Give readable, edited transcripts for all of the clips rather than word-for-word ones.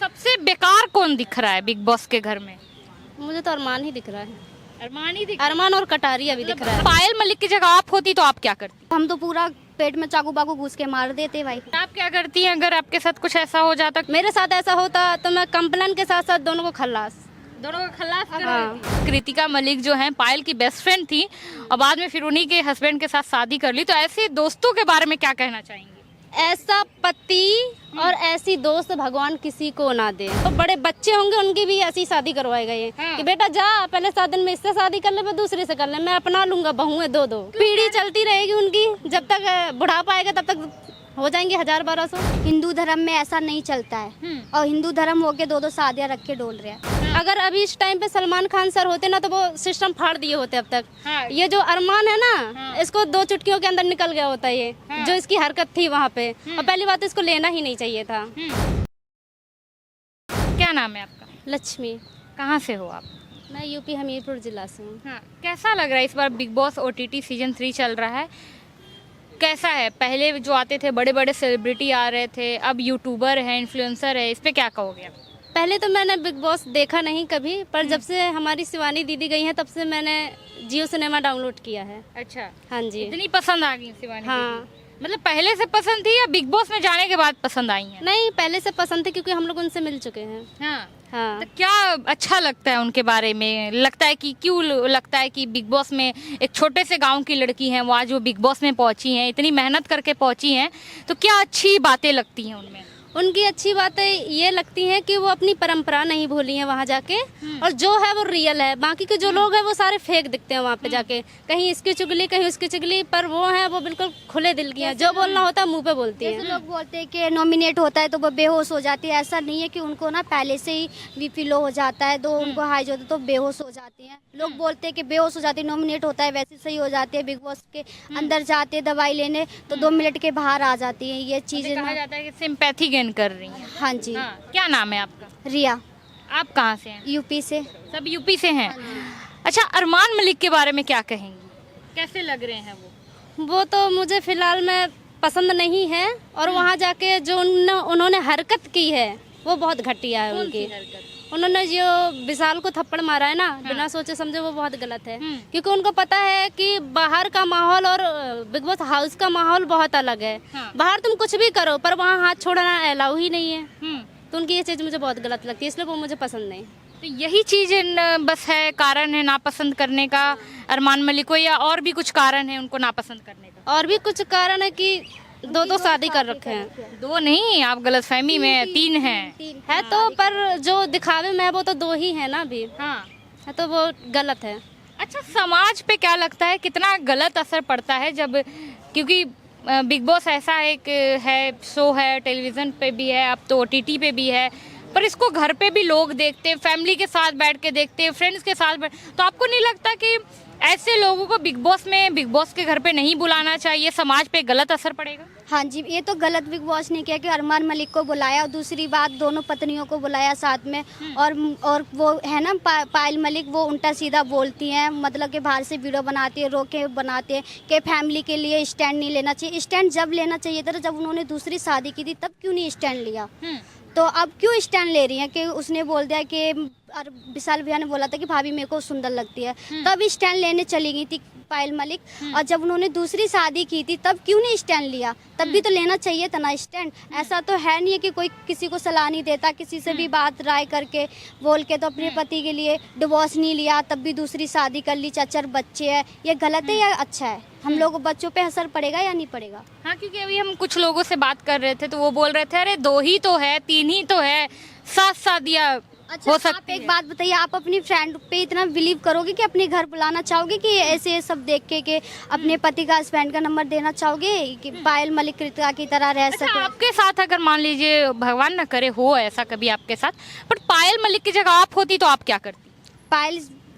सबसे बेकार कौन दिख रहा है बिग बॉस के घर में? मुझे तो अरमान ही दिख रहा है। अरमान ही दिख अरमान और कटारिया भी दिख रहा है। पायल मलिक की जगह आप होती तो आप क्या करती? हम तो पूरा पेट में चाकू बाकू घुस के मार देते भाई। आप क्या करती हैं अगर आपके साथ कुछ ऐसा हो जाता? मेरे साथ ऐसा होता तो मैं कंप्लेन के साथ साथ दोनों को खल्लास। दोनों का खल्लास कर हाँ। देती हैं। कृतिका मलिक जो हैं पायल की बेस्ट फ्रेंड थी और बाद में फिर उन्हीं के हस्बैंड के साथ शादी कर ली, तो ऐसे दोस्तों के बारे में क्या कहना चाहेंगे? ऐसा पति और ऐसी दोस्त भगवान किसी को ना दे। तो बड़े बच्चे होंगे उनकी भी ऐसी शादी करवाए गए हाँ। कि बेटा जा पहले 7 दिन में इससे शादी कर ले, फिर दूसरे से कर ले, मैं अपना लूंगा, बहुएं 2-2 पीढ़ी चलती रहेगी उनकी, जब तक बुढ़ापा आएगा तब तक हो जाएंगे 1000-1200। हिंदू धर्म में ऐसा नहीं चलता है और हिंदू धर्म होके 2-2 शादियां रख के डोल रहे हैं। अगर अभी इस टाइम पे सलमान खान सर होते ना तो वो सिस्टम फाड़ दिए होते अब तक। हाँ। ये जो अरमान है ना, इसको 2 चुटकियों के अंदर निकल गया होता ये, जो इसकी हरकत थी वहाँ पे। और पहली बात तो इसको लेना ही नहीं चाहिए था। क्या नाम है आपका? लक्ष्मी। कहाँ से हो आप? मैं यूपी हमीरपुर जिला से हूँ। हाँ, कैसा लग रहा है इस बार बिग बॉस OTT सीजन 3 चल रहा है? कैसा है? पहले जो आते थे बड़े बड़े सेलिब्रिटी आ रहे थे, अब यूट्यूबर है, इन्फ्लुएंसर है, इस पे क्या कहोगे आप? पहले तो मैंने बिग बॉस देखा नहीं कभी, पर जब से हमारी शिवानी दीदी गई हैं तब से मैंने जियो सिनेमा डाउनलोड किया है। अच्छा, हाँ जी। इतनी पसंद आ गई शिवानी हाँ। दीदी? मतलब पहले से पसंद थी या बिग बॉस में जाने के बाद पसंद आई हैं? नहीं, पहले से पसंद थे क्योंकि हम लोग उनसे मिल चुके हैं। हाँ। हाँ। तो क्या अच्छा लगता है उनके बारे में? लगता है कि क्यों लगता है कि बिग बॉस में एक छोटे से गांव की लड़की हैं, वो आज वो बिग बॉस में पहुंची हैं, इतनी मेहनत करके पहुंची हैं, तो क्या अच्छी बातें लगती हैं उनमें? उनकी अच्छी बातें ये लगती हैं कि वो अपनी परंपरा नहीं भूली है वहाँ जाके, और जो है वो रियल है। बाकी के जो लोग हैं वो सारे फेक दिखते हैं वहाँ पे जाके, कहीं इसकी चुगली कहीं उसकी चुगली, पर वो है वो बिल्कुल खुले दिल की है, जो बोलना होता है मुंह पे बोलती जैसे है। लोग बोलते हैं कि नॉमिनेट होता है तो वो बेहोश हो जाती है, ऐसा नहीं है कि उनको ना पहले से ही बीपी लो हो जाता है तो उनको हाई होता है तो बेहोश हो जाती हैं। लोग बोलते हैं कि बेहोश हो जाती है, नॉमिनेट होता है वैसे सही हो जाती है, बिग बॉस के अंदर जाते हैं दवाई लेने तो 2 मिनट के बाहर आ जाती है। ये चीजें कहा जाता है कि सिंपैथी गेन कर रही हैं। हाँ जी। हाँ, क्या नाम है आपका? रिया, आप कहाँ से हैं? यूपी से। सब यूपी से हैं। अच्छा, अरमान मलिक के बारे में क्या कहेंगी? कैसे लग रहे हैं वो? वो तो मुझे फिलहाल में पसंद नहीं है, और वहाँ जाके जो उन्होंने हरकत की है वो बहुत घटिया है उनकी। उन्होंने जो विशाल को थप्पड़ मारा है ना, बिना सोचे समझे, वो बहुत गलत है। क्योंकि उनको पता है कि बाहर का माहौल और बिग बॉस हाउस का माहौल बहुत अलग है। हाँ। बाहर तुम कुछ भी करो पर वहाँ हाथ छोड़ना अलाउ ही नहीं है। तो उनकी ये चीज़ मुझे बहुत गलत लगती है, इसलिए वो मुझे पसंद नहीं। तो यही चीज बस है, कारण है नापसंद करने का अरमान मलिक को, या और भी कुछ कारण है उनको नापसंद करने का? और भी कुछ कारण है कि 2-2 शादी कर रखे हैं। 2 नहीं, आप गलतफहमी में 3 हैं। है तो, पर जो दिखावे में है वो तो 2 ही है ना अभी। हाँ। है तो वो गलत है। अच्छा, समाज पे क्या लगता है कितना गलत असर पड़ता है जब, क्योंकि बिग बॉस ऐसा एक है शो है, टेलीविजन पे भी है, अब तो OTT पे भी है, पर इसको घर पे भी लोग देखते हैं, फैमिली के साथ बैठ के देखते हैं, फ्रेंड्स के साथ तो आपको नहीं लगता कि ऐसे लोगों को बिग बॉस में, बिग बॉस के घर पे नहीं बुलाना चाहिए? समाज पे गलत असर पड़ेगा? हाँ जी, ये तो गलत बिग बॉस ने किया कि अरमान मलिक को बुलाया और दूसरी बात दोनों पत्नियों को बुलाया साथ में। और वो है ना पायल मलिक, वो उल्टा सीधा बोलती हैं, मतलब कि बाहर से वीडियो बनाती है, रोके बनाते हैं कि फैमिली के लिए स्टैंड नहीं लेना चाहिए। स्टैंड जब लेना चाहिए था जब उन्होंने दूसरी शादी की थी, तब क्यों नहीं स्टैंड लिया? तो अब क्यों स्टैंड ले रही हैं कि उसने बोल दिया कि विशाल भैया ने बोला था कि भाभी मेरे को सुंदर लगती है, तब स्टैंड लेने चली गई थी पायल मलिक। और जब उन्होंने दूसरी शादी की थी तब क्यों नहीं स्टैंड लिया? तब भी तो लेना चाहिए था ना स्टैंड। ऐसा तो है नहीं है कि कोई किसी को सलाह नहीं देता, किसी से भी बात राय करके बोल के तो अपने पति के लिए डिवोर्स नहीं लिया, तब भी दूसरी शादी कर ली, 4 बच्चे हैं। ये गलत है या अच्छा है? हम लोग बच्चों पे असर पड़ेगा या नहीं पड़ेगा? हाँ, क्योंकि अभी हम कुछ लोगों से बात कर रहे थे तो वो बोल रहे थे अरे 2 ही तो है, 3 ही तो है, 7 शादियाँ अच्छा, हो आप सकती एक है। बात बताइए, आप अपनी फ्रेंड पे इतना बिलीव करोगे कि अपने घर बुलाना चाहोगे कि ऐसे सब देख के अपने पति का हस्बैंड का नंबर देना चाहोगे कि पायल मलिक कृतिका की तरह रह अच्छा, सके? आपके साथ अगर मान लीजिए, भगवान ना करे हो ऐसा कभी आपके साथ, पर पायल मलिक की जगह आप होती तो आप क्या करती?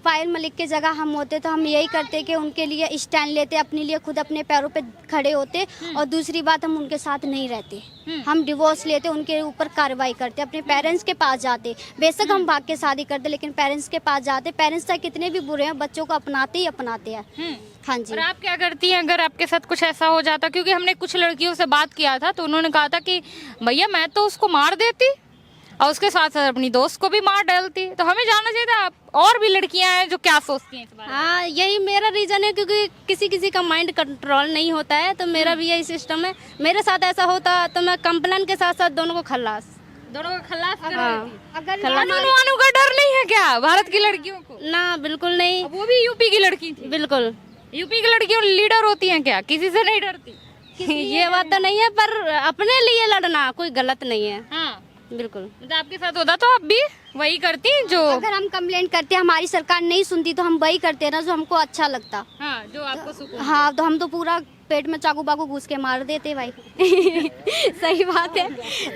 पायल मलिक के जगह हम होते तो हम यही करते कि उनके लिए स्टैंड लेते, अपने लिए खुद अपने पैरों पे खड़े होते। और दूसरी बात, हम उनके साथ नहीं रहते, हम डिवोर्स लेते, उनके ऊपर कार्रवाई करते, अपने पेरेंट्स के पास जाते। बेशक हम भाग के शादी करते लेकिन पेरेंट्स के पास जाते। पेरेंट्स चाहे कितने भी बुरे हैं, बच्चों को अपनाते ही अपनाते हैं। हाँ जी। और आप क्या करती हैं अगर आपके साथ कुछ ऐसा हो जाता? क्योंकि हमने कुछ लड़कियों से बात किया था तो उन्होंने कहा था कि भैया मैं तो उसको मार देती, और उसके साथ साथ अपनी दोस्त को भी मार डालती। तो हमें जानना चाहिए था और भी लड़कियां हैं जो क्या सोचती हैं इस बारे में। हाँ, यही मेरा रीजन है, क्योंकि किसी किसी का माइंड कंट्रोल नहीं होता है, तो मेरा भी यही सिस्टम है। मेरे साथ ऐसा होता तो मैं कंप्लेन के साथ साथ दोनों को खल्लास। दोनों का खल्लास कर हाँ, अगर कानून का डर नहीं है क्या भारत की लड़कियों को? ना बिल्कुल नहीं, वो भी यूपी की लड़की थी। बिल्कुल। यूपी की लड़कियां लीडर होती हैं क्या? किसी से नहीं डरती? ये बात तो नहीं है, पर अपने लिए लड़ना कोई गलत नहीं है। हाँ, बिल्कुल। मतलब आपके साथ होता तो आप भी वही करती जो। अगर हम कंप्लेंट करते हमारी सरकार नहीं सुनती तो हम वही करते ना जो हमको अच्छा लगता। हाँ, जो आपको सुकून। हाँ, तो हम तो पूरा पेट में चाकू बाकू घुस के मार देते भाई। सही बात है,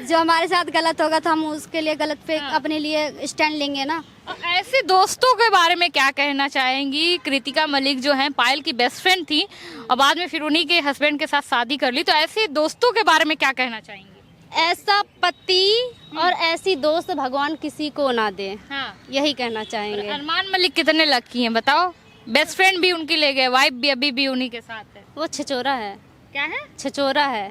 जो हमारे साथ गलत होगा तो हम उसके लिए गलत पे अपने लिए स्टैंड लेंगे ना। और ऐसे दोस्तों के बारे में क्या कहना चाहेंगी? कृतिका मलिक जो हैं पायल की बेस्ट फ्रेंड थी और बाद में फिर उन्हीं के हस्बैंड के साथ शादी कर ली, तो ऐसे दोस्तों के बारे में क्या कहना चाहेंगी? ऐसा पति और ऐसी दोस्त भगवान किसी को ना दे, हाँ। यही कहना और चाहेंगे। अरमान मलिक कितने लकी हैं बताओ? बेस्ट फ्रेंड भी उनकी ले गए, वाइफ भी अभी भी उन्हीं के साथ है। वो छिचोरा है, क्या है? छिचोरा है,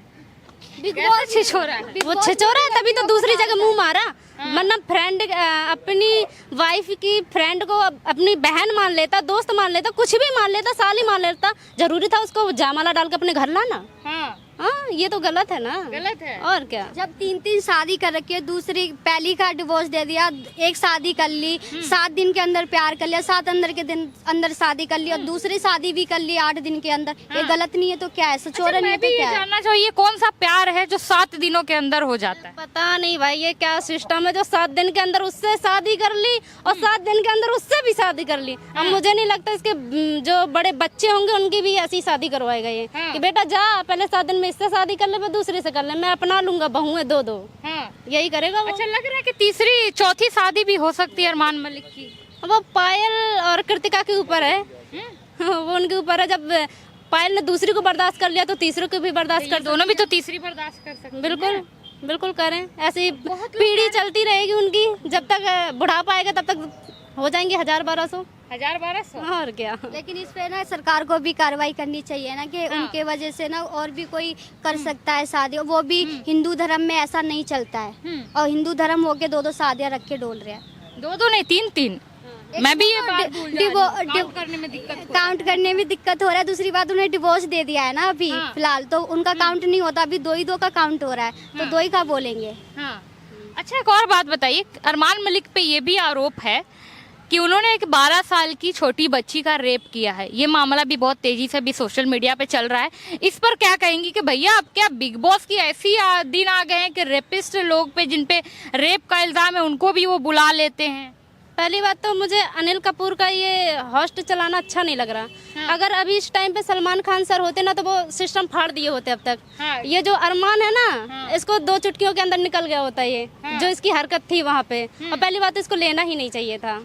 कैसे छिछोरा है? वो छिचोरा है, तभी तो दूसरी जगह मुंह मारा। मतलब फ्रेंड, अपनी वाइफ की फ्रेंड को अपनी बहन मान लेता, दोस्त मान लेता, कुछ भी मान लेता, साली मान लेता। जरूरी था उसको जामाला डाल के अपने घर लाना? हाँ, हाँ, ये तो गलत है ना। गलत है। और क्या? जब 3 शादी कर रखी है, दूसरी पहली का डिवोर्स दे दिया, एक शादी कर ली, 7 दिन के अंदर प्यार कर लिया, 7 अंदर शादी कर ली और दूसरी शादी भी कर ली 8 दिन के अंदर। ये गलत नहीं है तो क्या है? सचोरा नहीं मैं है भी तो ये क्या है? जानना चाहिए कौन सा प्यार है जो 7 दिनों के अंदर हो जाता है? पता नहीं भाई, ये क्या सिस्टम है जो 7 दिन के अंदर उससे शादी कर ली और 7 दिन के अंदर उससे भी शादी कर ली। अब मुझे नहीं लगता इसके जो बड़े बच्चे होंगे उनकी भी ऐसी शादी करवाई गई है कि बेटा जा पहले 7 दिन में इससे शादी कर ले, दूसरे से कर ले, मैं अपना लूंगा, बहू है 2-2। हाँ। यही करेगा वो। अच्छा, लग रहा है कि तीसरी चौथी शादी भी हो सकती है अरमान मलिक की। वो पायल और कृतिका के ऊपर है, वो उनके ऊपर है। जब पायल ने दूसरी को बर्दाश्त कर लिया तो तीसरे को भी बर्दाश्त कर। दोनों भी तो तीसरी बर्दाश्त कर सकते हैं। बिल्कुल बिल्कुल करें, ऐसी पीढ़ी चलती रहेगी उनकी, जब तक बुढ़ापा आएगा तब तक हो जाएंगे 1000-1200। 1000-1200। और क्या? लेकिन इस पे ना सरकार को भी कार्रवाई करनी चाहिए ना कि उनके वजह से ना और भी कोई कर सकता है शादी, वो भी हिंदू धर्म में ऐसा नहीं चलता है। और हिंदू धर्म होके 2-2 शादियां रख के डोल रहे हैं। 2-2 नहीं, 3-3। मैं भी ये बात भूल जा रही हूँ। काउंट करने में दिक्कत हो रहा है। काउंट करने में दिक्कत हो रहा है। दूसरी बात, उन्हें डिवोर्स दे दिया है ना अभी फिलहाल, तो उनका काउंट नहीं होता, अभी 2 का काउंट हो रहा है, तो 2 का बोलेंगे। हाँ। अच्छा, एक और बात बताइए, अरमान मलिक पे ये भी आरोप है कि उन्होंने एक 12 साल की छोटी बच्ची का रेप किया है। ये मामला भी बहुत तेजी से भी सोशल मीडिया पे चल रहा है। इस पर क्या कहेंगी कि भैया अब क्या बिग बॉस की ऐसी दिन आ गए हैं कि रेपिस्ट लोग पे, जिन पे रेप का इल्जाम है, उनको भी वो बुला लेते हैं? पहली बात तो मुझे अनिल कपूर का ये होस्ट चलाना अच्छा नहीं लग रहा। अगर अभी इस टाइम पे सलमान खान सर होते ना तो वो सिस्टम फाड़ दिए होते अब तक। ये जो अरमान है ना, इसको 2 चुटकियों के अंदर निकल गया होता ये, जो इसकी हरकत थी वहाँ पे। और पहली बात, इसको लेना ही नहीं चाहिए था।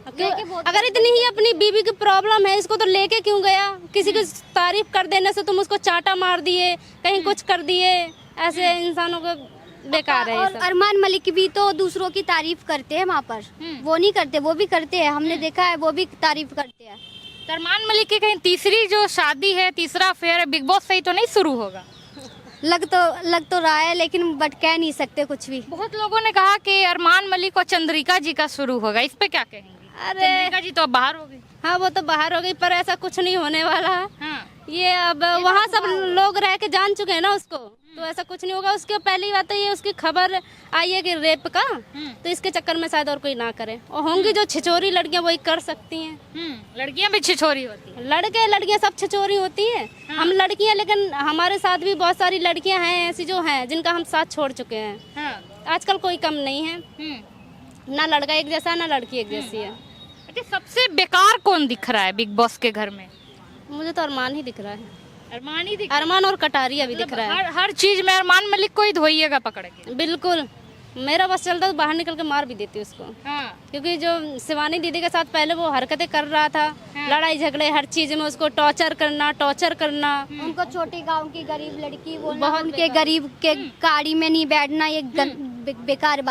अगर इतनी ही अपनी बीवी की प्रॉब्लम है, इसको तो लेके क्यों गया? किसी की तारीफ कर देने से तुम उसको चाटा मार दिए, कहीं कुछ कर दिए। ऐसे इंसानों को बेकार है ये और सब। अरमान मलिक भी तो दूसरों की तारीफ करते हैं वहाँ पर, वो नहीं करते, वो भी करते हैं, हमने देखा है, वो भी तारीफ करते हैं। तो अरमान मलिक की कहीं तीसरी जो शादी है, तीसरा अफेयर है, बिग बॉस से ही तो नहीं शुरू होगा? लग तो रहा है, लेकिन बट कह नहीं सकते कुछ भी। बहुत लोगों ने कहा कि अरमान मलिक और चंद्रिका जी का शुरू होगा, इस पे क्या कहेंगी? अरे चंद्रिका जी तो अब बाहर हो गई। हाँ, वो तो बाहर हो गई, पर ऐसा कुछ नहीं होने वाला। हाँ। ये अब वहाँ सब लोग रह के जान चुके हैं ना उसको, तो ऐसा कुछ नहीं होगा। उसके पहली बात तो ये उसकी खबर आई है कि रेप का, तो इसके चक्कर में शायद और कोई ना करे। और होंगी जो छिचोरी लड़कियां वही कर सकती हैं। लड़कियां भी छिछोरी होती हैं। लड़के लड़कियां सब छिचोरी होती है। हम लड़कियां, लेकिन हमारे साथ भी बहुत सारी लड़कियां हैं ऐसी जो हैं जिनका हम साथ छोड़ चुके हैं। आजकल कोई कम नहीं है, ना लड़का एक जैसा ना लड़की एक जैसी है। अच्छा, सबसे बेकार कौन दिख रहा है बिग बॉस के घर में? मुझे तो अरमान ही दिख रहा है। अरमान ही दिख अरमान और कटारिया भी दिख रहा है। हर चीज में अरमान मलिक को ही धोइएगा पकड़ के। बिल्कुल, मेरा बस चलता तो बाहर निकल के मार भी देती उसको। क्योंकि जो शिवानी दीदी के साथ पहले वो हरकतें कर रहा था, लड़ाई झगड़े हर चीज में उसको टॉर्चर करना। उनको छोटी गांव की गरीब लड़की बोलना, उनके गरीब के गाड़ी में नहीं बैठना, ये बेकार बात